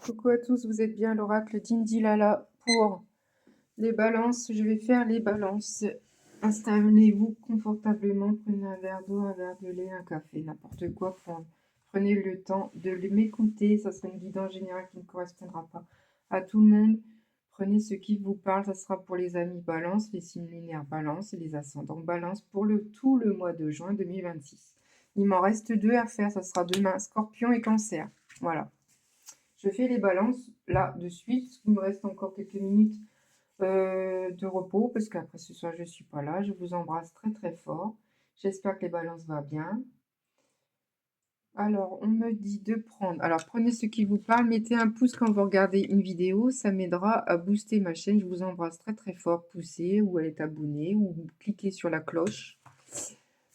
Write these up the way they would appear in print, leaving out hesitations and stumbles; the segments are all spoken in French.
Coucou à tous, vous êtes bien à l'oracle d'Indilala pour les balances. Je vais faire les balances. Installez-vous confortablement, prenez un verre d'eau, un verre de lait, un café, n'importe quoi. Prenez le temps de m'écouter. Ça sera une guidance générale qui ne correspondra pas à tout le monde. Prenez ce qui vous parle. Ça sera pour les amis balance, les signes lunaires balance et les ascendants balance pour tout le mois de juin 2026. Il m'en reste 2 à faire. Ça sera demain, Scorpion et Cancer. Voilà. Je fais les balances là de suite. Il me reste encore quelques minutes de repos parce qu'après ce soir je ne suis pas là. Je vous embrasse très très fort. J'espère que les balances vont bien. Alors, on me dit de prendre. Alors, prenez ce qui vous parle. Mettez un pouce quand vous regardez une vidéo. Ça m'aidera à booster ma chaîne. Je vous embrasse très très fort. Poussez ou être abonné ou cliquez sur la cloche.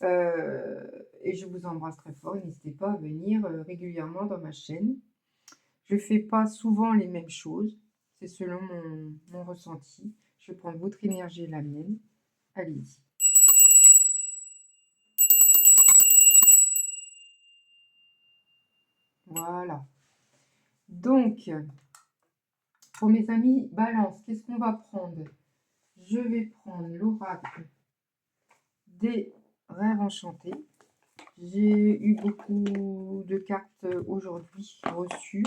Et je vous embrasse très fort. N'hésitez pas à venir régulièrement dans ma chaîne. Je ne fais pas souvent les mêmes choses. C'est selon mon ressenti. Je vais prendre votre énergie et la mienne. Allez-y. Voilà. Donc, pour mes amis balance, qu'est-ce qu'on va prendre? Je vais prendre l'oracle des rêves enchantés. J'ai eu beaucoup de cartes aujourd'hui reçues.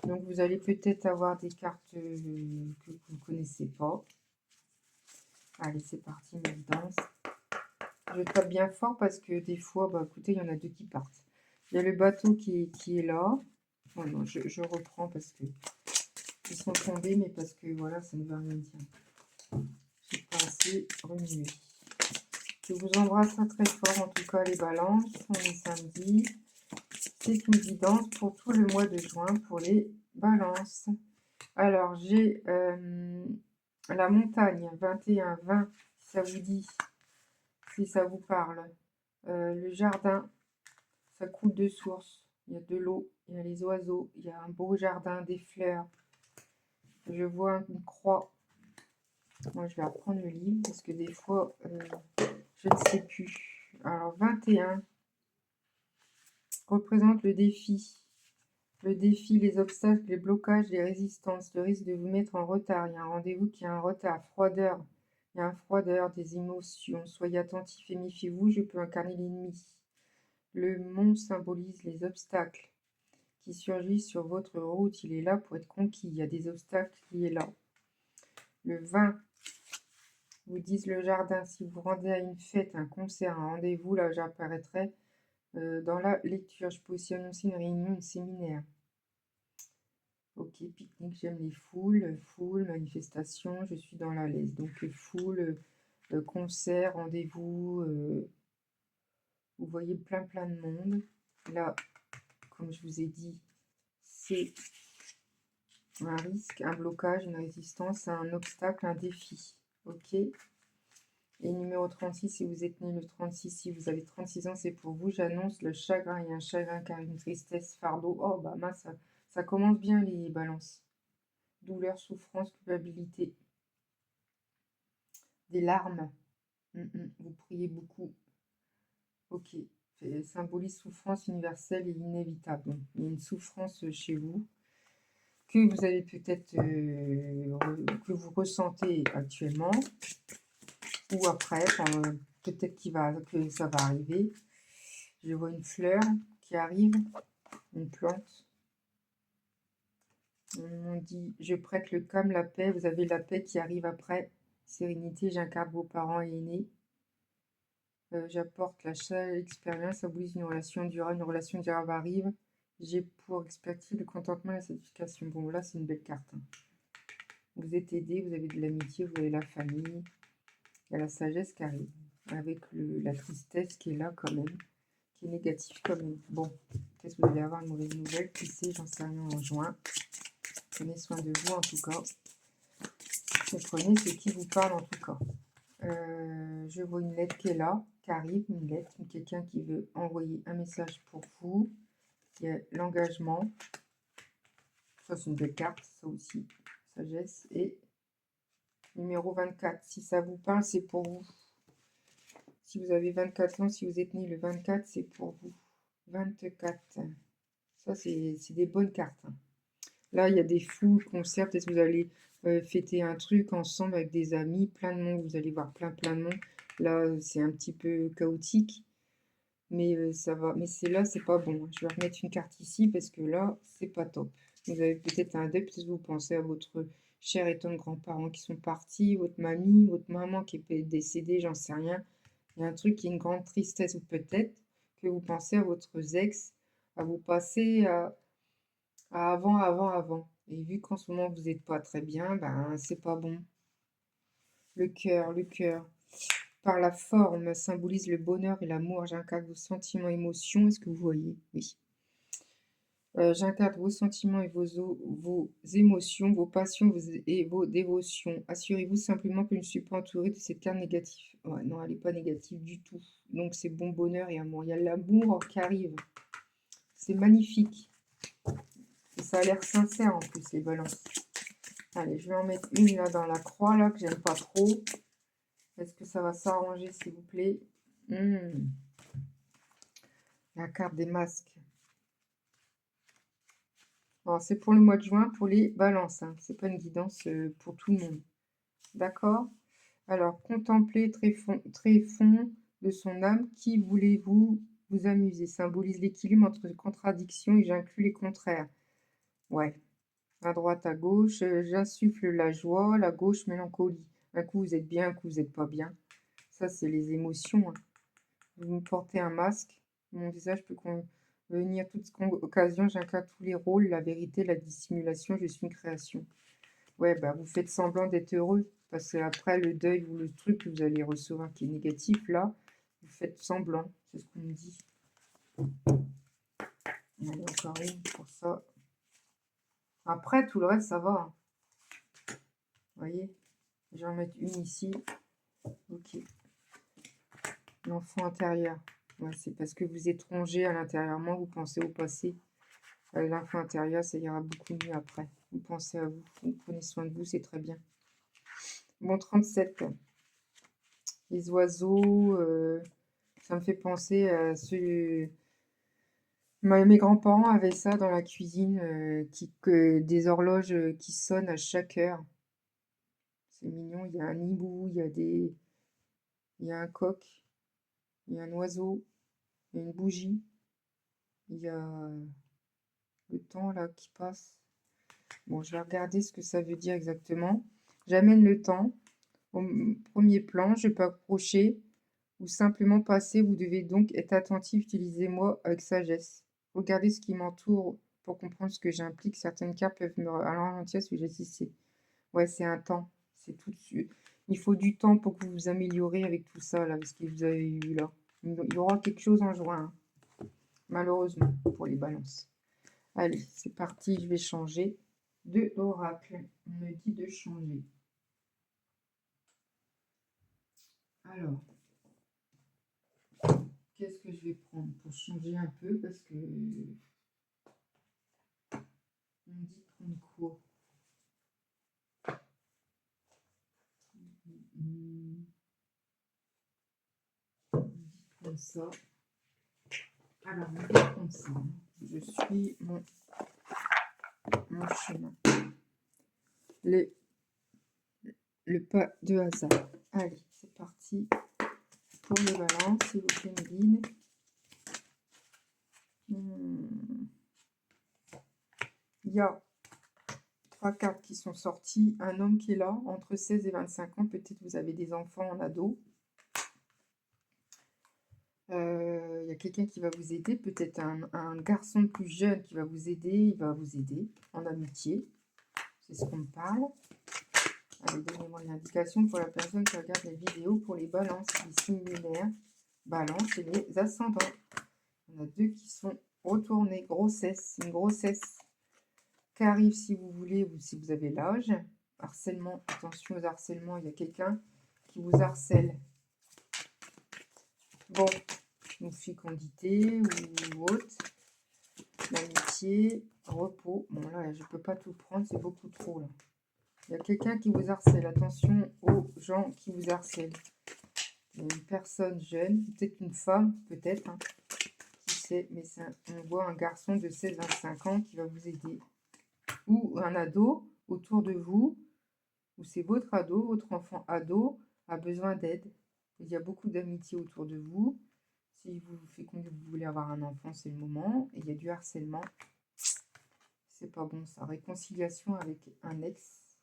Donc, vous allez peut-être avoir des cartes que vous ne connaissez pas. Allez, c'est parti, mes guidances. Je tape bien fort parce que des fois, bah, écoutez, il y en a deux qui partent. Il y a le bateau qui est là. Oh non, je reprends parce que ils sont tombés, mais parce que voilà, ça ne veut rien dire. J'ai pas assez remué. Je vous embrasse très fort, en tout cas les balances. On est samedi. C'est une guidance pour tout le mois de juin pour les balances. Alors, j'ai la montagne 21-20, si ça vous dit, si ça vous parle. Le jardin, ça coule de source. Il y a de l'eau, il y a les oiseaux, il y a un beau jardin, des fleurs. Je vois une croix. Moi, je vais reprendre le livre parce que des fois, je ne sais plus. Alors, 21 représente le défi. Le défi, les obstacles, les blocages, les résistances, le risque de vous mettre en retard. Il y a un rendez-vous qui a un retard. Froideur. Il y a un froideur, des émotions. Soyez attentifs et méfiez-vous, je peux incarner l'ennemi. Le mont symbolise les obstacles qui surgissent sur votre route. Il est là pour être conquis. Il y a des obstacles qui est là. Le 20 vous disent le jardin. Si vous rendez à une fête, un concert, un rendez-vous, là j'apparaîtrai dans la lecture. Je peux aussi annoncer une réunion, un séminaire. Ok, pique-nique, j'aime les foules, manifestations, je suis dans la laisse. Donc foule, concert, rendez-vous, vous voyez plein de monde. Là, comme je vous ai dit, c'est un risque, un blocage, une résistance, un obstacle, un défi. Ok. Et numéro 36, si vous êtes né le 36, si vous avez 36 ans, c'est pour vous. J'annonce le chagrin. Il y a un chagrin car une tristesse, fardeau. Oh, bah mince, ça commence bien les balances. Douleur, souffrance, culpabilité. Des larmes. Vous priez beaucoup. Ok. Symbolise souffrance universelle et inévitable. Donc, il y a une souffrance chez vous que vous avez peut-être que vous ressentez actuellement ou après, peut-être que ça va arriver. Je vois une fleur qui arrive, une plante. On dit je prête le calme, la paix. Vous avez la paix qui arrive après. Sérénité, j'incarne vos parents et aînés. J'apporte la seule expérience, symbolise une relation durable, une relation durable arrive. J'ai pour expertise le contentement et la satisfaction. Bon, là, c'est une belle carte. Hein. Vous êtes aidé, vous avez de l'amitié, vous avez la famille. Il y a la sagesse qui arrive, avec la tristesse qui est là quand même, qui est négative quand même. Bon, peut-être que vous allez avoir une mauvaise nouvelle, qui sait, j'en sais rien en juin. Prenez soin de vous en tout cas. Comprenez ce qui vous parle en tout cas. Je vois une lettre qui est là, qui arrive, une lettre, quelqu'un qui veut envoyer un message pour vous. Il y a l'engagement. Ça, c'est une belle carte, ça aussi. Sagesse. Et numéro 24. Si ça vous parle, c'est pour vous. Si vous avez 24 ans, si vous êtes né le 24, c'est pour vous. 24. Ça, c'est des bonnes cartes. Hein. Là, il y a des fous, concerts, peut-être que vous allez fêter un truc ensemble avec des amis, plein de monde, vous allez voir plein de monde. Là, c'est un petit peu chaotique, mais ça va. Mais c'est là, c'est pas bon, hein. Je vais remettre une carte ici parce que là, c'est pas top. Vous avez peut-être un deuil, peut-être que vous pensez à votre cher et tendre grands-parents qui sont partis, votre mamie, votre maman qui est décédée, j'en sais rien. Il y a un truc qui est une grande tristesse, ou peut-être que vous pensez à votre ex, à vous passer à avant. Et vu qu'en ce moment vous n'êtes pas très bien, ben c'est pas bon. Le cœur, par la forme, symbolise le bonheur et l'amour. J'incarne vos sentiments, émotions. Est-ce que vous voyez? Oui. J'incarne vos sentiments et vos émotions, vos passions et vos dévotions. Assurez-vous simplement que je ne suis pas entourée de cette carte négative. Ouais, non, elle n'est pas négative du tout. Donc c'est bon bonheur et amour. Il y a l'amour qui arrive. C'est magnifique. Et ça a l'air sincère en plus, les balances. Allez, je vais en mettre une là dans la croix, là, que j'aime pas trop. Est-ce que ça va s'arranger, s'il vous plaît? La carte des masques. Alors, c'est pour le mois de juin, pour les balances. Hein. C'est pas une guidance pour tout le monde. D'accord? Alors, contempler tréfond de son âme. Qui voulez-vous vous amuser? Symbolise l'équilibre entre les contradictions et j'inclus les contraires. Ouais. À droite, à gauche, j'insuffle la joie, la gauche, mélancolie. Un coup, vous êtes bien, un coup, vous n'êtes pas bien. Ça, c'est les émotions. Hein. Vous me portez un masque. Mon visage peut venir toute occasion. J'incarne tous les rôles, la vérité, la dissimulation. Je suis une création. Ouais, bah, vous faites semblant d'être heureux. Parce que après le deuil ou le truc que vous allez recevoir qui est négatif, là, vous faites semblant. C'est ce qu'on me dit. Allez, encore une pour ça. Après, tout le reste, ça va. Hein. Vous voyez? Je vais en mettre une ici. Ok. L'enfant intérieur. Ouais, c'est parce que vous êtes rongé à l'intérieurement, vous pensez au passé. L'enfant intérieur, ça ira beaucoup mieux après. Vous pensez à vous, vous prenez soin de vous, c'est très bien. Bon, 37. Les oiseaux, ça me fait penser à ce... Mes grands-parents avaient ça dans la cuisine, des horloges qui sonnent à chaque heure. C'est mignon, il y a un hibou, il y a un coq, il y a un oiseau, il y a une bougie, il y a le temps là qui passe. Bon, je vais regarder ce que ça veut dire exactement. J'amène le temps au premier plan, je peux approcher ou simplement passer. Vous devez donc être attentif, utilisez-moi avec sagesse. Regardez ce qui m'entoure pour comprendre ce que j'implique. Certaines cartes peuvent me ralentir si j'assiste. Ouais, c'est un temps. C'est tout de suite. Il faut du temps pour que vous vous améliorez avec tout ça, là, avec ce que vous avez eu là. Il y aura quelque chose en juin, hein, malheureusement, pour les balances. Allez, c'est parti, je vais changer de oracle. On me dit de changer. Alors, qu'est-ce que je vais prendre pour changer un peu? Parce que on me dit de prendre quoi? On me dit de prendre ça. Alors, on me dit de prendre ça. Je suis mon chemin. Le pas de hasard. Allez, c'est parti pour les balances, s'il vous plaît, Méline. Il y a 3 cartes qui sont sorties. Un homme qui est là, entre 16 et 25 ans. Peut-être vous avez des enfants en ado. Il y a quelqu'un qui va vous aider. Peut-être un garçon plus jeune qui va vous aider. Il va vous aider en amitié. C'est ce qu'on me parle. Allez, donnez-moi une indication pour la personne qui regarde les vidéos pour les balances, les signes lunaires, balance et les ascendants. On a 2 qui sont retournés. Grossesse, une grossesse qui arrive si vous voulez ou si vous avez l'âge. Harcèlement, attention aux harcèlements, il y a quelqu'un qui vous harcèle. Bon, une fécondité ou autre. L'amitié, repos. Bon là, je ne peux pas tout prendre, c'est beaucoup trop là. Il y a quelqu'un qui vous harcèle. Attention aux gens qui vous harcèlent. Il y a une personne jeune, peut-être une femme, peut-être. Hein, qui sait, mais on voit un garçon de 16-25 ans qui va vous aider. ou un ado autour de vous, ou c'est votre ado, votre enfant ado a besoin d'aide. Il y a beaucoup d'amitié autour de vous. Si vous fécondez, vous voulez avoir un enfant, c'est le moment. Et il y a du harcèlement. C'est pas bon ça. Réconciliation avec un ex.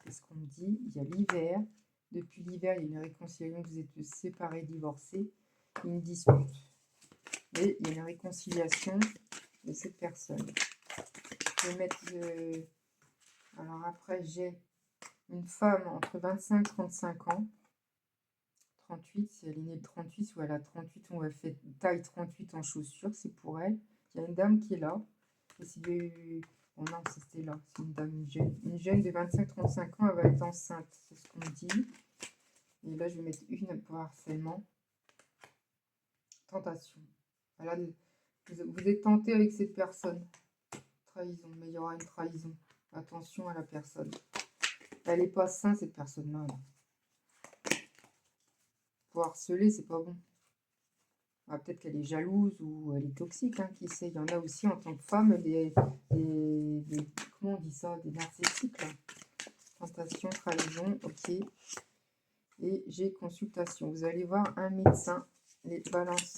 Qu'est-ce qu'on me dit? Il y a l'hiver. Depuis l'hiver, il y a une réconciliation. Vous êtes séparés, divorcés. Une dispute. Et il y a une réconciliation de cette personne. Je vais mettre... alors après, j'ai une femme entre 25 et 35 ans. 38, si elle est née de 38, ou elle a 38, on va faire taille 38 en chaussures, c'est pour elle. Il y a une dame qui est là. Et c'est de... Oh non, c'était là, c'est une dame, une jeune de 25-35 ans, elle va être enceinte, c'est ce qu'on me dit. Et là, je vais mettre une pour harcèlement. Tentation. Voilà, vous êtes tenté avec cette personne. Trahison, mais il y aura une trahison. Attention à la personne. Elle n'est pas saine, cette personne-là. Pour harceler, c'est pas bon. Ah, peut-être qu'elle est jalouse ou elle est toxique, hein, qui sait. Il y en a aussi en tant que femme comment on dit ça, des narcissiques. Là. Tentation, trahison, ok. Et j'ai consultation. Vous allez voir un médecin, les balances.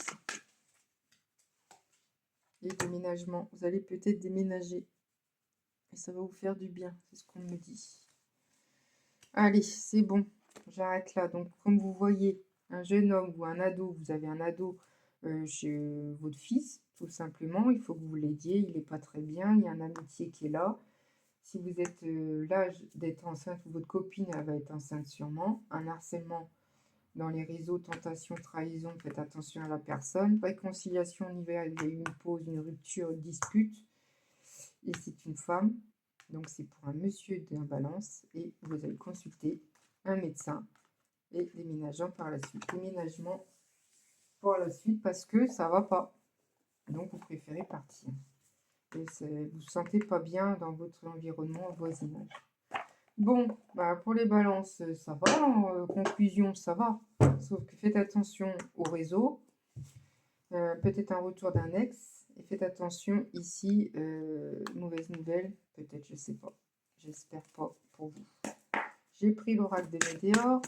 Et déménagement. Vous allez peut-être déménager. Et ça va vous faire du bien, c'est ce qu'on me dit. Allez, c'est bon. J'arrête là. Donc, comme vous voyez, un jeune homme ou un ado, vous avez un ado chez votre fils, tout simplement. Il faut que vous l'aidiez. Il n'est pas très bien. Il y a un amitié qui est là. Si vous êtes l'âge d'être enceinte, votre copine elle va être enceinte sûrement. Un harcèlement dans les réseaux, tentation, trahison, faites attention à la personne. Réconciliation en hiver, il y a eu une pause, une rupture, une dispute. Et c'est une femme. Donc c'est pour un monsieur d'un balance. Et vous allez consulter un médecin. Et déménageant par la suite. Déménagement par la suite parce que ça va pas. Donc vous préférez partir. Et vous vous sentez pas bien dans votre environnement voisinage. Bon, bah pour les balances, ça va. En conclusion, ça va. Sauf que faites attention au réseau. Peut-être un retour d'un ex. Et faites attention ici, mauvaise nouvelle. Peut-être, je sais pas. J'espère pas pour vous. J'ai pris l'oracle de Météor.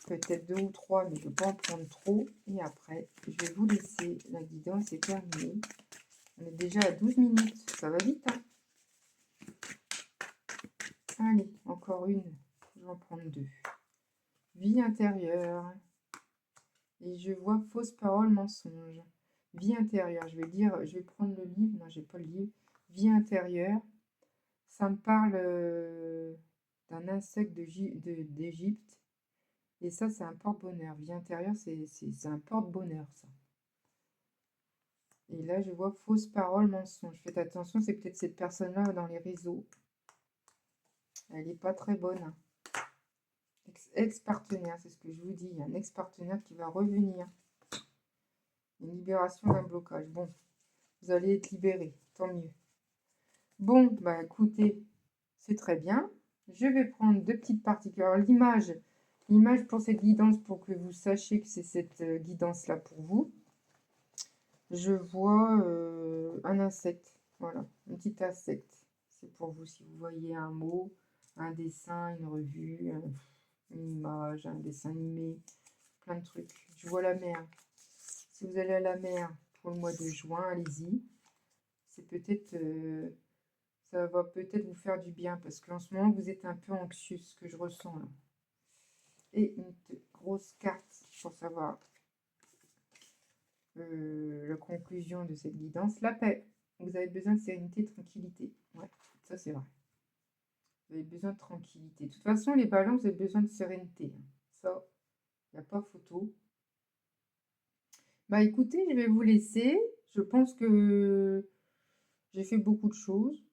Peut-être 2 ou 3, mais je ne veux pas en prendre trop. Et après, je vais vous laisser. La guidance est terminée. On est déjà à 12 minutes. Ça va vite, hein? Allez, encore une. Je vais en prendre 2. Vie intérieure. Et je vois fausse parole, mensonge. Vie intérieure. Je vais dire, je vais prendre le livre. Non, j'ai pas le livre. Vie intérieure. Ça me parle d'un insecte d'Égypte. Et ça, c'est un porte-bonheur. Vie intérieure, c'est un porte-bonheur, ça. Et là, je vois fausse parole, mensonge. Faites attention, c'est peut-être cette personne-là dans les réseaux. Elle n'est pas très bonne. Hein. Ex-partenaire, c'est ce que je vous dis. Un ex-partenaire qui va revenir. Une libération d'un blocage. Bon, vous allez être libéré. Tant mieux. Bon, bah écoutez, c'est très bien. Je vais prendre 2 petites parties. Alors, l'image pour cette guidance, pour que vous sachiez que c'est cette guidance-là pour vous. Je vois un insecte, voilà, un petit insecte. C'est pour vous si vous voyez un mot, un dessin, une revue, une image, un dessin animé, plein de trucs. Je vois la mer. Si vous allez à la mer pour le mois de juin, allez-y. C'est peut-être, ça va peut-être vous faire du bien parce qu'en ce moment vous êtes un peu anxieux, ce que je ressens là. Et une grosse carte pour savoir la conclusion de cette guidance, la paix. Vous avez besoin de sérénité, de tranquillité. Ouais, ça c'est vrai. Vous avez besoin de tranquillité. De toute façon, les balances, vous avez besoin de sérénité. Ça, il n'y a pas photo. Bah écoutez, je vais vous laisser. Je pense que j'ai fait beaucoup de choses.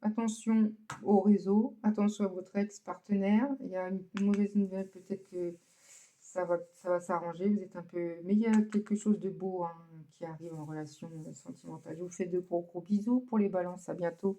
Attention au réseau, attention à votre ex-partenaire. Il y a une mauvaise nouvelle, peut-être que ça va s'arranger. Vous êtes un peu... Mais il y a quelque chose de beau hein, qui arrive en relation sentimentale. Je vous fais de gros bisous pour les balances. À bientôt.